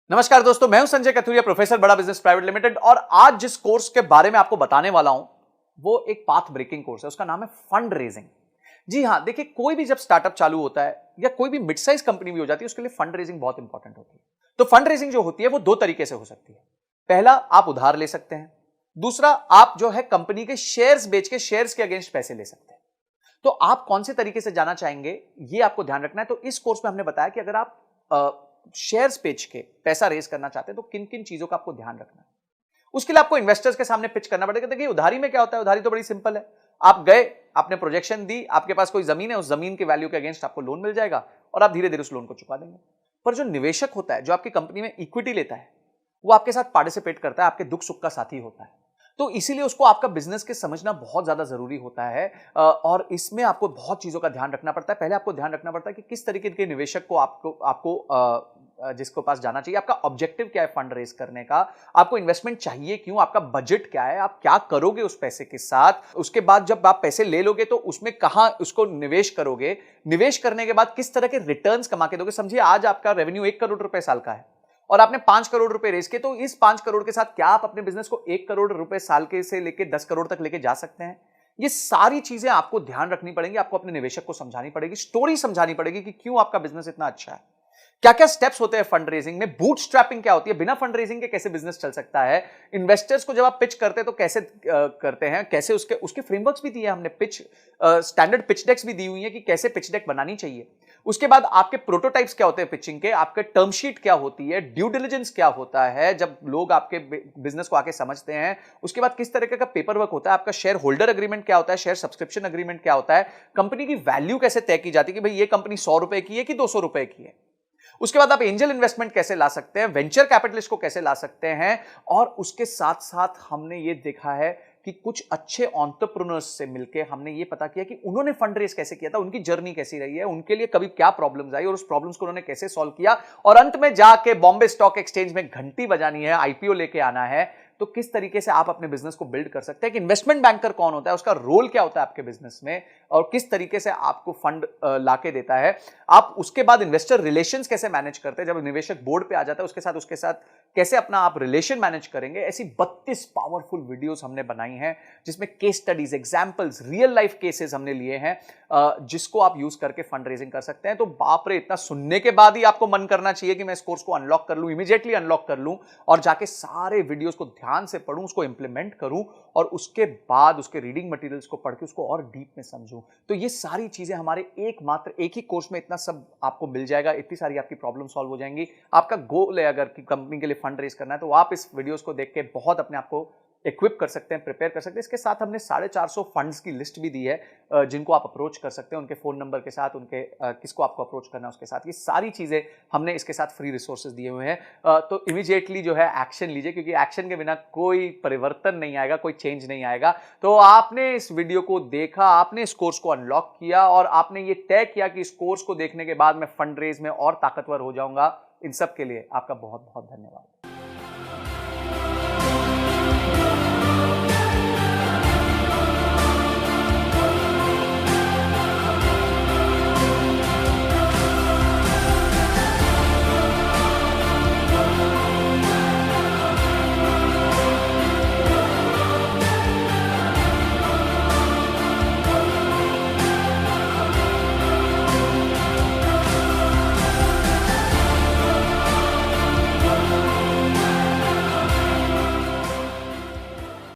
नमस्कार दोस्तों, मैं हूं संजय कथुरिया, प्रोफेसर बड़ा बिजनेस प्राइवेट लिमिटेड। और आज जिस कोर्स के बारे में आपको बताने वाला हूं वो एक पाथ ब्रेकिंग कोर्स है। उसका नाम है फंड रेजिंग। जी हां, देखिए, कोई भी जब स्टार्टअप चालू होता है या कोई भी मिड साइज कंपनी भी हो जाती है, उसके लिए फंड रेजिंग बहुत इंपॉर्टेंट होती है। तो फंड रेजिंग जो होती है वो दो तरीके से हो सकती है। पहला, आप उधार ले सकते हैं। दूसरा, आप जो है कंपनी के शेयर्स बेच के शेयर्स के अगेंस्ट पैसे ले सकते हैं। तो आप कौन से तरीके से जाना चाहेंगे, ये आपको ध्यान रखना है। तो इस कोर्स में हमने बताया कि अगर आप शेयर्स बेच के पैसा रेज करना चाहते हैं तो किन किन चीजों का आपको ध्यान रखना है। उसके लिए आपको इन्वेस्टर्स के सामने पिच करना पड़ेगा। देखिए, उधारी में क्या होता है, उधारी तो बड़ी सिंपल है। आप गए, आपने प्रोजेक्शन दी, आपके पास कोई जमीन है, उस जमीन के वैल्यू के अगेंस्ट आपको लोन मिल जाएगा और आप धीरे धीरे उस लोन को चुका देंगे। पर जो निवेशक होता है, जो आपकी कंपनी में इक्विटी लेता है, वो आपके साथ पार्टिसिपेट करता है, आपके दुख सुख का साथी होता है। तो इसीलिए उसको आपका बिजनेस के समझना बहुत ज्यादा जरूरी होता है। और इसमें आपको बहुत चीजों का ध्यान रखना पड़ता है। पहले आपको ध्यान रखना पड़ता है कि किस तरीके के निवेशक को आपको आपको जिसको पास जाना चाहिए, आपका ऑब्जेक्टिव क्या है फंड रेज करने का, आपको इन्वेस्टमेंट चाहिए क्यों, आपका बजट क्या है, आप क्या करोगे उस पैसे के साथ। उसके बाद जब आप पैसे ले लोगे तो उसमें कहां उसको निवेश करोगे, निवेश करने के बाद किस तरह के रिटर्न्स कमा के दोगे। समझिए, आज आपका रेवेन्यू 1 करोड़ रुपए साल का है और आपने 5 करोड़ रुपए रेज किए, तो इस 5 करोड़ के साथ क्या आप अपने बिजनेस को 1 करोड़ रुपए साल के से लेके 10 करोड़ तक लेके जा सकते हैं। ये सारी चीजें आपको ध्यान रखनी पड़ेंगी, आपको अपने निवेशक को समझानी पड़ेगी, स्टोरी समझानी पड़ेगी कि क्यों आपका बिजनेस इतना अच्छा है। क्या क्या स्टेप्स होते हैं फंड रेजिंग में, बूट स्ट्रैपिंग क्या होती है, बिना फंड रेजिंग के कैसे बिजनेस चल सकता है, इन्वेस्टर्स को जब आप पिच करते हैं तो कैसे करते हैं, कैसे उसके उसके फ्रेमवर्क्स भी दिए हमने, पिच स्टैंडर्ड पिच डेक्स भी दी हुई है कि कैसे पिच डेक बनानी चाहिए। उसके बाद आपके प्रोटोटाइप्स क्या होते हैं पिचिंग के, आपके टर्म शीट क्या होती है, ड्यू डिलिजेंस क्या होता है जब लोग आपके बिजनेस को आके समझते हैं। उसके बाद किस तरीके का पेपर वर्क होता है, आपका शेयर होल्डर अग्रीमेंट क्या होता है, शेयर सब्सक्रिप्शन अग्रीमेंट क्या होता है, कंपनी की वैल्यू कैसे तय की जाती है कि भाई ये कंपनी 100 रुपए की है कि 200 रुपए की है। उसके बाद आप एंजल इन्वेस्टमेंट कैसे ला सकते हैं, वेंचर कैपिटलिस्ट को कैसे ला सकते हैं। और उसके साथ साथ हमने ये देखा है कि कुछ अच्छे एंटरप्रेन्योर्स से मिलकर हमने ये पता किया कि उन्होंने फंड रेज कैसे किया था, उनकी जर्नी कैसी रही है, उनके लिए कभी क्या प्रॉब्लम्स आई और उस प्रॉब्लम्स को उन्होंने कैसे सॉल्व किया। और अंत में जाके बॉम्बे स्टॉक एक्सचेंज में घंटी बजानी है, आईपीओ लेके आना है। तो किस तरीके से आप अपने बिजनेस को बिल्ड कर सकते हैं कि इन्वेस्टमेंट बैंकर कौन होता है, उसका रोल क्या होता है आपके बिजनेस में, और किस तरीके से आपको फंड लाके देता है। आप उसके बाद इन्वेस्टर रिलेशंस कैसे मैनेज करते हैं, जब निवेशक बोर्ड पे आ जाता है उसके साथ कैसे अपना आप रिलेशन मैनेज करेंगे। ऐसी 32 पावरफुल वीडियोस हमने बनाई हैं जिसमें case studies, examples, real life cases हमने लिए हैं, जिसको आप यूज करके फंड रेजिंग कर सकते हैं। तो बाप रे, इतना सुनने के बाद ही आपको मन करना चाहिए कि मैं इस कोर्स को अनलॉक कर लूं, इमीडिएटली अनलॉक कर लूं और जाके सारे वीडियोस को ध्यान से पढूं, उसको इंप्लीमेंट करूं और उसके बाद उसके रीडिंग मटेरियल्स को पढ़ के उसको और डीप में समझूं। तो ये सारी चीजें हमारे एक ही कोर्स में इतना सब आपको मिल जाएगा, इतनी सारी आपकी प्रॉब्लम सॉल्व हो जाएंगी। आपका गोल है अगर कि कंपनी के लिए फंड रेज करना है तो आप इस वीडियोस को देख के बहुत अपने आप को इक्विप कर सकते हैं, प्रिपेयर कर सकते हैं। इसके साथ हमने 450 फंड्स की लिस्ट भी दी है जिनको आप अप्रोच कर सकते हैं, उनके फोन नंबर के साथ, उनके किसको आपको अप्रोच करना है उसके साथ। ये सारी चीजें हमने इसके साथ फ्री रिसोर्सेज दिए हुए हैं। तो इमीडिएटली जो है एक्शन लीजिए, क्योंकि एक्शन के बिना कोई परिवर्तन नहीं आएगा, कोई चेंज नहीं आएगा। तो आपने इस वीडियो को देखा, आपने इस कोर्स को अनलॉक किया और आपने ये तय किया कि इस कोर्स को देखने के बाद मैं फंड रेज में और ताकतवर हो जाऊंगा। इन सब के लिए आपका बहुत बहुत धन्यवाद।